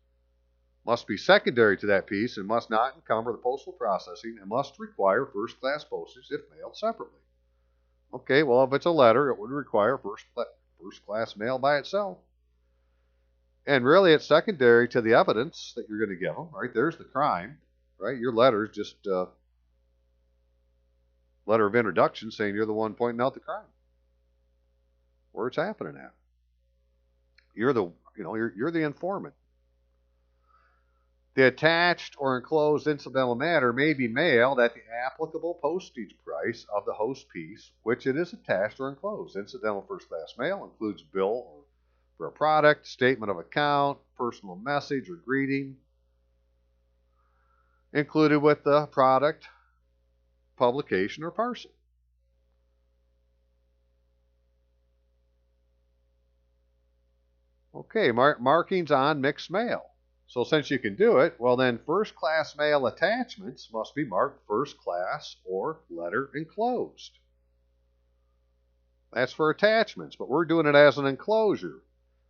must be secondary to that piece and must not encumber the postal processing and must require first-class postage if mailed separately. Okay, well, if it's a letter, it would require first-class mail by itself. And really, it's secondary to the evidence that you're going to give them, right? There's the crime, right? Your letter is just a letter of introduction saying you're the one pointing out the crime, where it's happening at. You're the informant. The attached or enclosed incidental matter may be mailed at the applicable postage price of the host piece, which it is attached or enclosed. Incidental first-class mail includes bill for a product, statement of account, personal message or greeting, included with the product, publication, or parcel. Okay, markings on mixed mail. So since you can do it, well then first-class mail attachments must be marked first class or letter enclosed. That's for attachments, but we're doing it as an enclosure.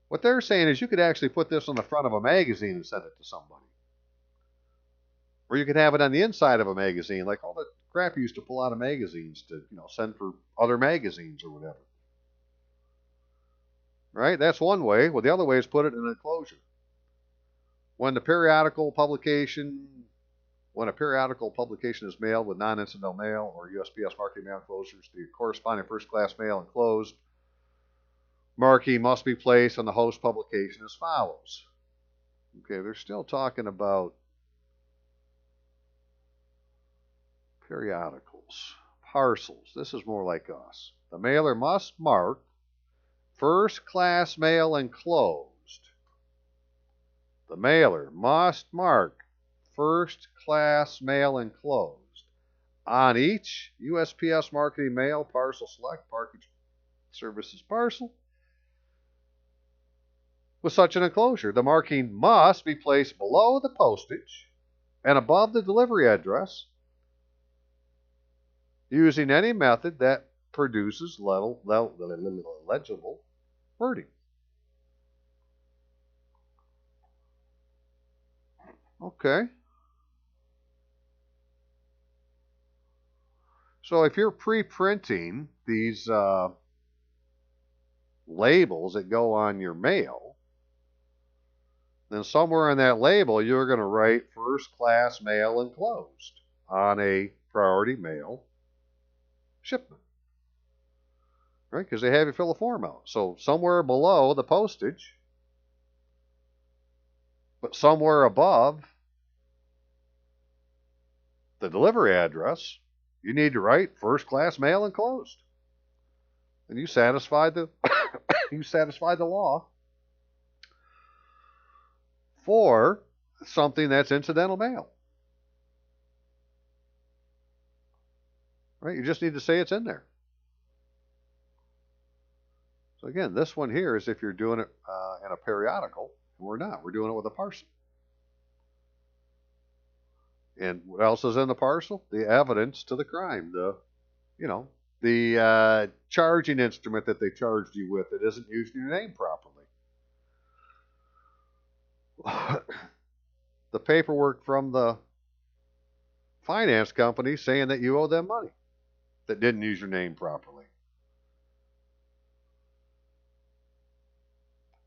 What they're saying is you could actually put this on the front of a magazine and send it to somebody. Or you could have it on the inside of a magazine, like all the crap you used to pull out of magazines to, send for other magazines or whatever. Right? That's one way. Well, the other way is put it in an enclosure. When a periodical publication is mailed with non-incidental mail or USPS marking mail enclosures, the corresponding first-class mail enclosed marking must be placed on the host publication as follows. Okay, they're still talking about periodicals, parcels. This is more like us. The mailer must mark first-class mail enclosed. The mailer must mark first-class mail enclosed on each USPS marketing mail, parcel select, package services parcel with such an enclosure. The marking must be placed below the postage and above the delivery address using any method that produces legible wording. Okay. So if you're pre-printing these labels that go on your mail, then somewhere in that label you're going to write first-class mail enclosed on a priority mail shipment. Right? Because they have you fill a form out. So somewhere below the postage, but somewhere above the delivery address, you need to write first-class mail enclosed. And you satisfy the law for something that's incidental mail. Right? You just need to say it's in there. So again, this one here is if you're doing it in a periodical, and we're not. We're doing it with a parcel. And what else is in the parcel? The evidence to the crime. The charging instrument that they charged you with that isn't using your name properly. The paperwork from the finance company saying that you owe them money that didn't use your name properly.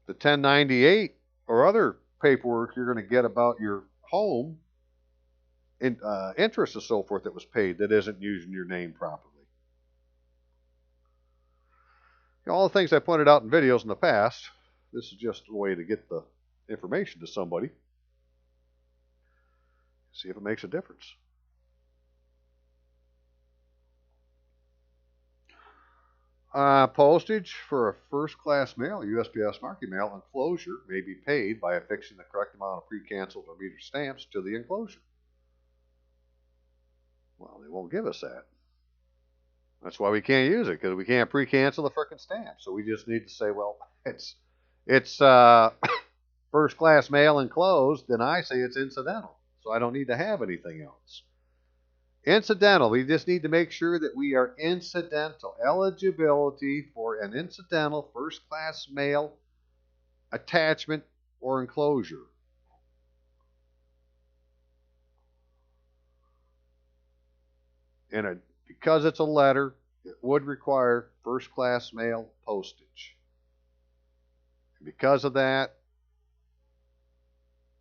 The 1098 or other paperwork you're going to get about your home, interest and so forth that was paid that isn't using your name properly. All the things I pointed out in videos in the past, this is just a way to get the information to somebody. See if it makes a difference. Postage for a first-class mail, USPS marking mail enclosure may be paid by affixing the correct amount of pre-canceled or metered stamps to the enclosure. Well, they won't give us that. That's why we can't use it, because we can't pre-cancel the frickin' stamp. So we just need to say, well, it's first-class mail enclosed, then I say it's incidental. So I don't need to have anything else. Incidental, we just need to make sure that we are incidental. Eligibility for an incidental first-class mail attachment, or enclosure. And because it's a letter, it would require first-class mail postage. And because of that,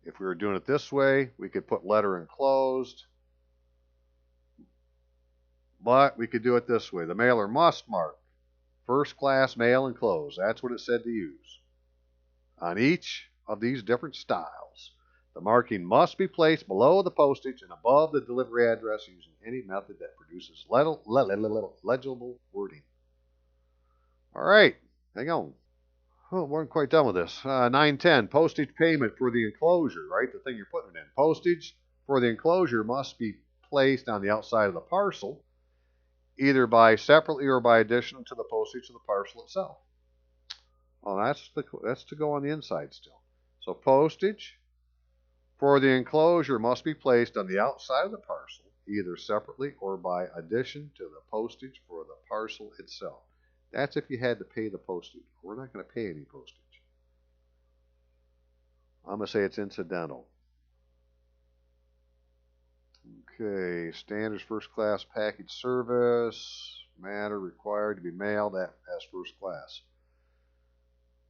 if we were doing it this way, we could put letter enclosed. But we could do it this way. The mailer must mark first-class mail enclosed. That's what it said to use. On each of these different styles, the marking must be placed below the postage and above the delivery address using any method that produces legible wording. All right, hang on. Oh, we weren't quite done with this. 910, postage payment for the enclosure, right? The thing you're putting it in. Postage for the enclosure must be placed on the outside of the parcel, either by separately or by addition to the postage of the parcel itself. Oh, that's to go on the inside still. So postage for the enclosure must be placed on the outside of the parcel, either separately or by addition to the postage for the parcel itself. That's if you had to pay the postage. We're not going to pay any postage. I'm going to say it's incidental. Okay, standards first class package service, matter required to be mailed as first class.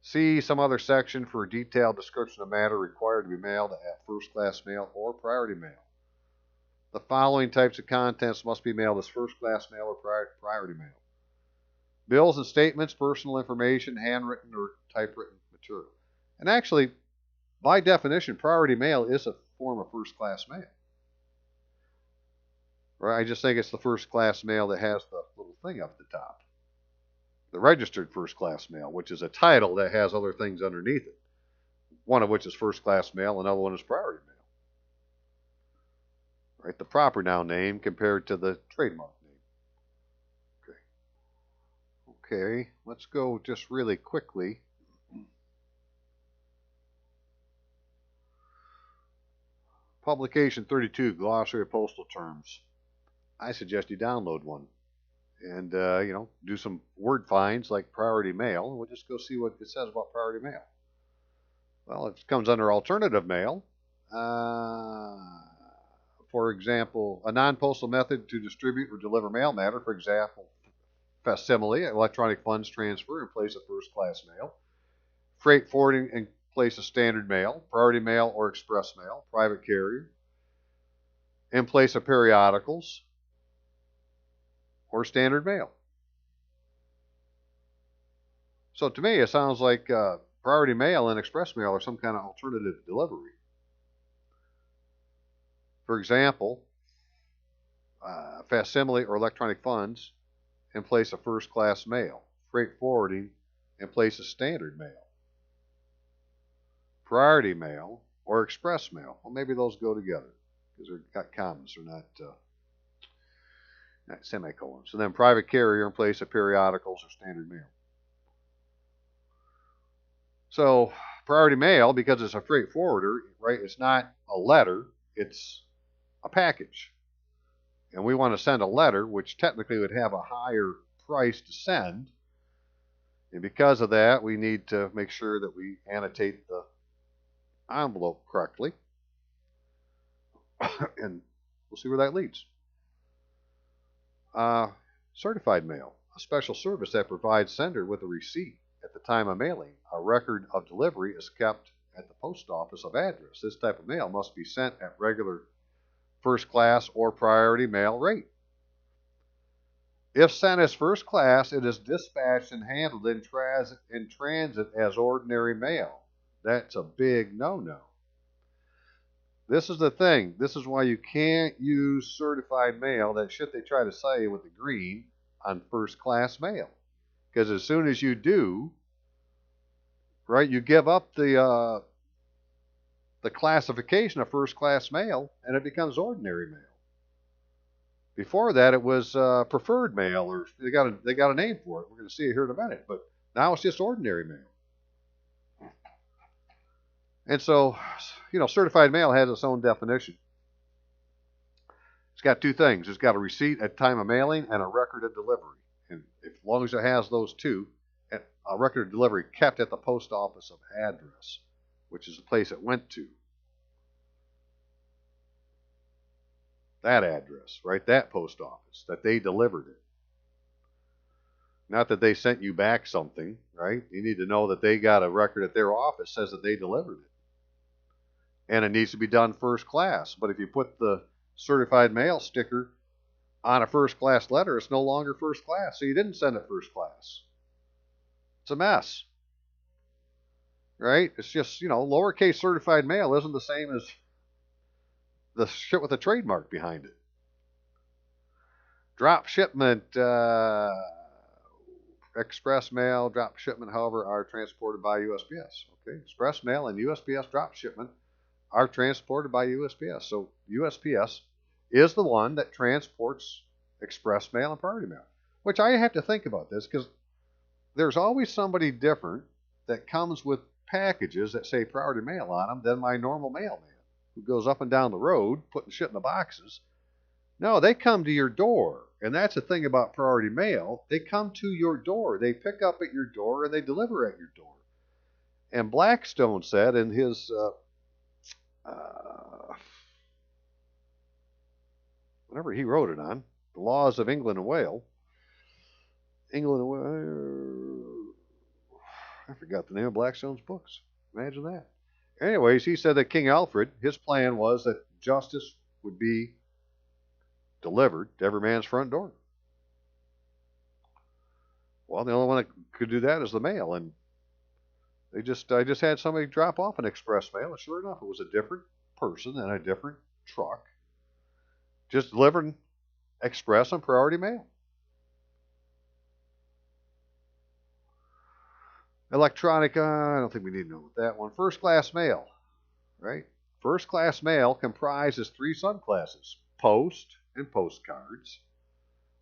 See some other section for a detailed description of matter required to be mailed at first class mail or priority mail. The following types of contents must be mailed as first class mail or priority mail. Bills and statements, personal information, handwritten or typewritten material. And actually, by definition, priority mail is a form of first class mail. Right? I just think it's the first class mail that has the little thing up at the top. The registered first class mail, which is a title that has other things underneath it. One of which is first class mail, another one is priority mail. Right? The proper noun name compared to the trademark name. Okay, let's go just really quickly. Publication 32, Glossary of Postal Terms. I suggest you download one and, do some word finds like priority mail. And we'll just go see what it says about priority mail. Well, it comes under alternative mail. For example, a non-postal method to distribute or deliver mail matter, for example, facsimile, electronic funds transfer in place of first-class mail, freight forwarding in place of standard mail, priority mail or express mail, private carrier, in place of periodicals, or standard mail. So to me, it sounds like priority mail and express mail are some kind of alternative delivery. For example, facsimile or electronic funds in place of first-class mail, freight forwarding in place of standard mail, priority mail, or express mail. Well, maybe those go together because they've got commas. They're not semicolons. And then private carrier in place of periodicals or standard mail. So priority mail, because it's a freight forwarder, right? It's not a letter, it's a package. And we want to send a letter, which technically would have a higher price to send. And because of that, we need to make sure that we annotate the envelope correctly. And we'll see where that leads. Certified mail, a special service that provides sender with a receipt at the time of mailing. A record of delivery is kept at the post office of address. This type of mail must be sent at regular first class or priority mail rate. If sent as first class, it is dispatched and handled in transit as ordinary mail. That's a big no-no. This is the thing. This is why you can't use certified mail, that shit they try to say with the green, on first class mail. Because as soon as you do, right, you give up the classification of first class mail and it becomes ordinary mail. Before that, it was preferred mail, or they got a name for it. We're going to see it here in a minute, but now it's just ordinary mail. And so, certified mail has its own definition. It's got two things. It's got a receipt at time of mailing and a record of delivery. And as long as it has those two, a record of delivery kept at the post office of address, which is the place it went to. That address, right? That post office, that they delivered it. Not that they sent you back something, right? You need to know that they got a record at their office says that they delivered it. And it needs to be done first class. But if you put the certified mail sticker on a first class letter, it's no longer first class. So you didn't send it first class. It's a mess. Right? It's just, lowercase certified mail isn't the same as the shit with a trademark behind it. Drop shipment, express mail, drop shipment, however, are transported by USPS. Okay, express mail and USPS drop shipment are transported by USPS. So USPS is the one that transports express mail and priority mail. Which I have to think about this because there's always somebody different that comes with packages that say priority mail on them than my normal mailman who goes up and down the road putting shit in the boxes. No, they come to your door. And that's the thing about priority mail. They come to your door. They pick up at your door and they deliver at your door. And Blackstone said in his whatever he wrote it on, The Laws of England and Wales. I forgot the name of Blackstone's books. Imagine that. Anyways, he said that King Alfred, his plan was that justice would be delivered to every man's front door. Well, the only one that could do that is the mail, and I just had somebody drop off an express mail, and sure enough, it was a different person and a different truck, just delivering express and priority mail. Electronic, I don't think we need to know that one. First class mail, right? First class mail comprises 3 subclasses: post and postcards,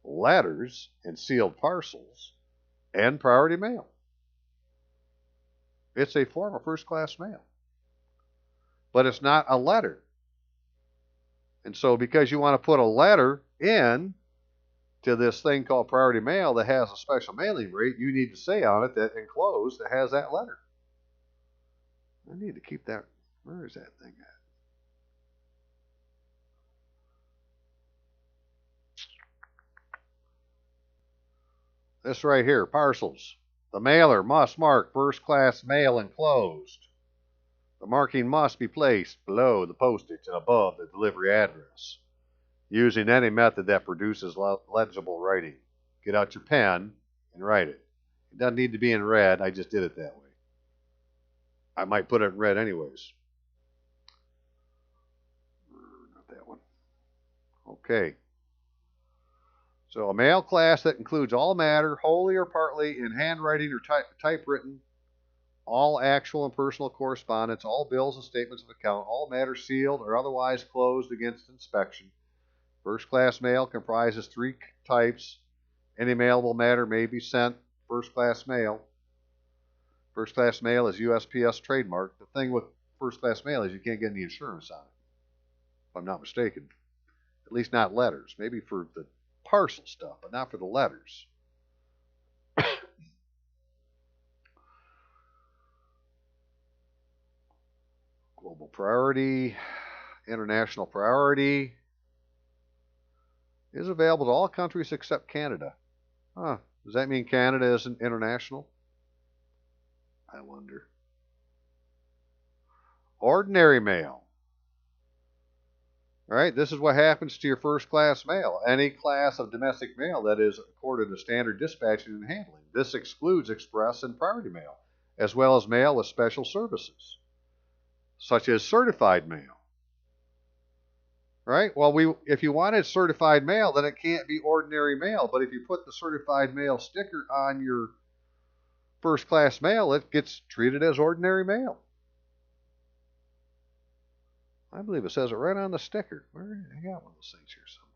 letters and sealed parcels, and priority mail. It's a form of first class mail. But it's not a letter. And so because you want to put a letter in to this thing called priority mail that has a special mailing rate, you need to say on it that enclosed that has that letter. I need to keep that. Where is that thing at? This right here, parcels. The mailer must mark first class mail enclosed. The marking must be placed below the postage and above the delivery address, using any method that produces legible writing. Get out your pen and write it. It doesn't need to be in red. I just did it that way. I might put it in red anyways. Not that one. Okay. So a mail class that includes all matter, wholly or partly, in handwriting or typewritten, all actual and personal correspondence, all bills and statements of account, all matter sealed or otherwise closed against inspection. First class mail comprises 3 types. Any mailable matter may be sent first class mail. First class mail is USPS trademark. The thing with first class mail is you can't get any insurance on it, if I'm not mistaken. At least not letters. Maybe for the parcel stuff, but not for the letters. Global priority, international priority is available to all countries except Canada. Huh. Does that mean Canada isn't international? I wonder. Ordinary mail. All right, this is what happens to your first class mail. Any class of domestic mail that is accorded to standard dispatching and handling. This excludes express and priority mail, as well as mail with special services, such as certified mail. Right? Well, if you wanted certified mail, then it can't be ordinary mail. But if you put the certified mail sticker on your first class mail, it gets treated as ordinary mail. I believe it says it right on the sticker. I got one of those things here somewhere.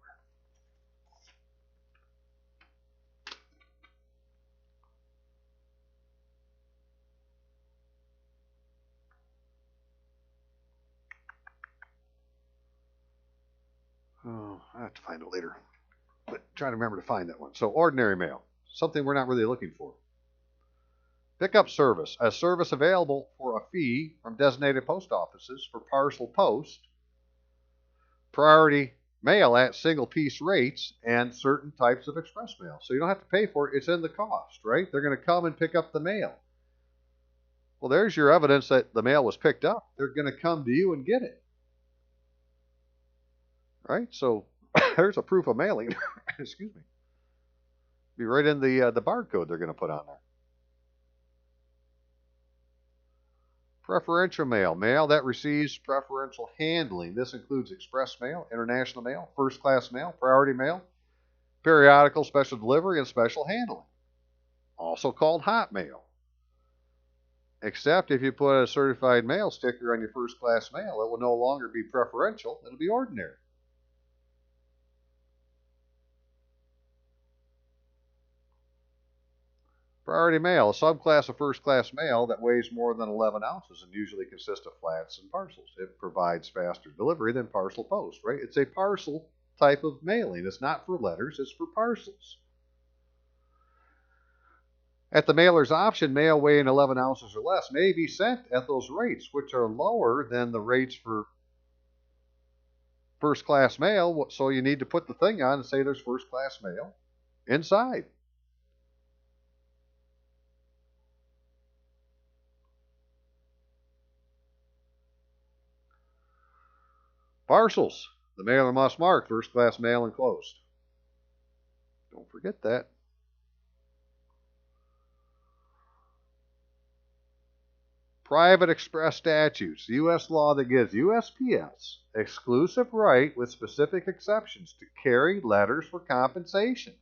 Oh, I have to find it later. But try to remember to find that one. So ordinary mail, something we're not really looking for. Pickup service, a service available for a fee from designated post offices for parcel post, priority mail at single piece rates, and certain types of express mail. So you don't have to pay for it, it's in the cost, right? They're going to come and pick up the mail. Well, there's your evidence that the mail was picked up. They're going to come to you and get it, right? So there's a proof of mailing. Excuse me. Be right in the barcode they're going to put on there. Preferential mail, mail that receives preferential handling. This includes express mail, international mail, first class mail, priority mail, periodical, special delivery, and special handling. Also called hot mail. Except if you put a certified mail sticker on your first class mail, it will no longer be preferential, it'll be ordinary. Priority mail, a subclass of first-class mail that weighs more than 11 ounces and usually consists of flats and parcels. It provides faster delivery than parcel post, right? It's a parcel type of mailing. It's not for letters, it's for parcels. At the mailer's option, mail weighing 11 ounces or less may be sent at those rates, which are lower than the rates for first-class mail, so you need to put the thing on and say there's first-class mail inside. Parcels. The mailer must mark first class mail enclosed. Don't forget that. Private express statutes. The U.S. law that gives USPS exclusive right with specific exceptions to carry letters for compensation.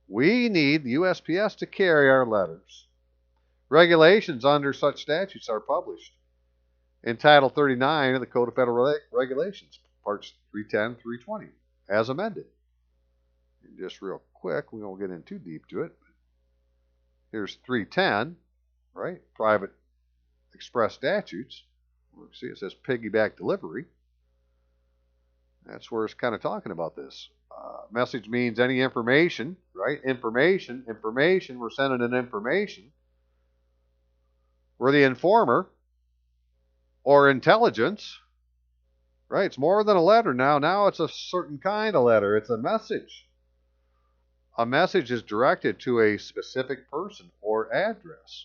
We need the USPS to carry our letters. Regulations under such statutes are published in Title 39 of the Code of Federal Regulations, Parts 310, 320, as amended. And just real quick, we won't get in too deep to it. Here's 310, right? Private express statutes. See, it says piggyback delivery. That's where it's kind of talking about this. Message means any information, right? Information. We're sending an information. We're the informer. Or intelligence, right? It's more than a letter now. Now it's a certain kind of letter. It's a message. A message is directed to a specific person or address.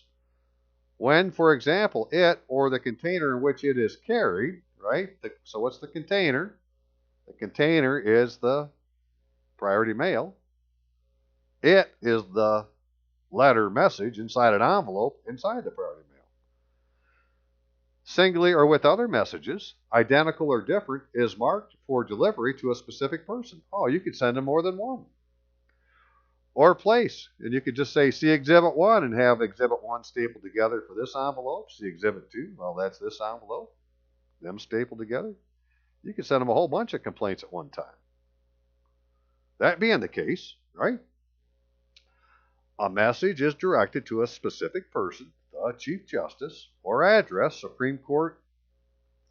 When, for example, it or the container in which it is carried, right? So what's the container? The container is the priority mail. It is the letter message inside an envelope inside the priority mail. Singly or with other messages, identical or different, is marked for delivery to a specific person. Oh, you could send them more than one. Or place, and you could just say, see Exhibit 1 and have Exhibit 1 stapled together for this envelope. See Exhibit 2, well, that's this envelope. Them stapled together. You could send them a whole bunch of complaints at one time. That being the case, right? A message is directed to a specific person, the Chief Justice, or address, Supreme Court,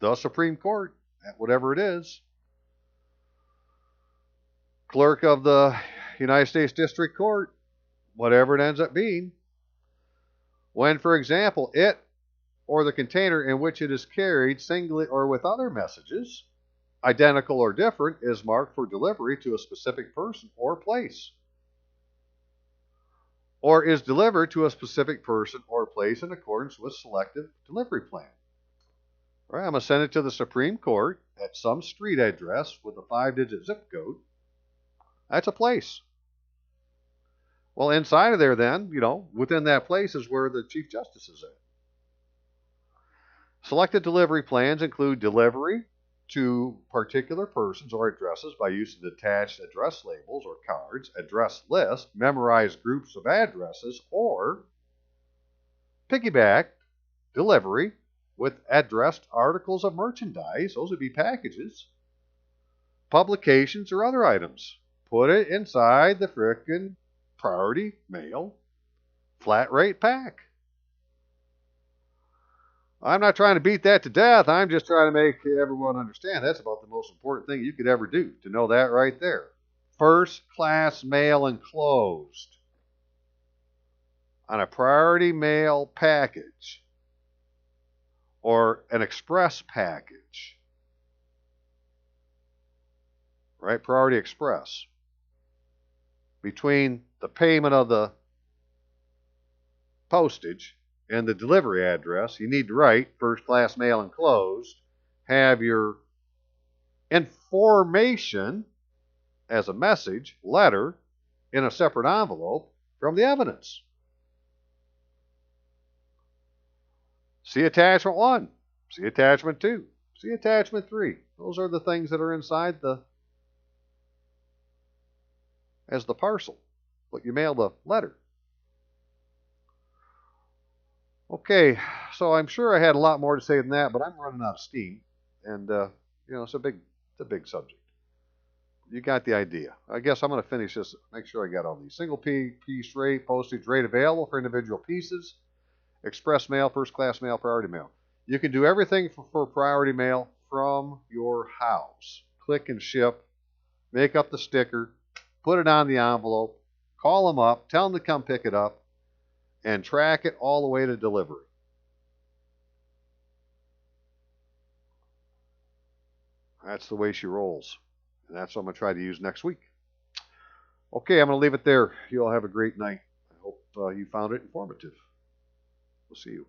the Supreme Court, whatever it is, clerk of the United States District Court, whatever it ends up being. When, for example, it or the container in which it is carried, singly or with other messages, identical or different, is marked for delivery to a specific person or place, or is delivered to a specific person or place in accordance with selective delivery plan. All right, I'm going to send it to the Supreme Court at some street address with a 5-digit zip code. That's a place. Well, inside of there then, within that place is where the Chief Justice is at. Selected delivery plans include delivery to particular persons or addresses by use of detached address labels or cards, address list, memorized groups of addresses, or piggyback delivery with addressed articles of merchandise. Those would be packages, publications, or other items. Put it inside the frickin' priority mail flat rate pack. I'm not trying to beat that to death. I'm just trying to make everyone understand that's about the most important thing you could ever do, to know that right there. First class mail enclosed. on a priority mail package or an express package, right? Priority express. Between the payment of the postage and the delivery address, you need to write first class mail enclosed, have your information as a message, letter, in a separate envelope from the evidence. See attachment 1, see attachment 2, see attachment 3. Those are the things that are inside as the parcel, but you mail the letter. Okay, so I'm sure I had a lot more to say than that, but I'm running out of steam, and it's a big subject. You got the idea. I guess I'm going to finish this. Make sure I got all these. Single piece rate, postage rate available for individual pieces, express mail, first class mail, priority mail. You can do everything for priority mail from your house. Click and ship, make up the sticker, put it on the envelope, call them up, tell them to come pick it up, and track it all the way to delivery. That's the way she rolls. And that's what I'm going to try to use next week. Okay, I'm going to leave it there. You all have a great night. I hope you found it informative. We'll see you.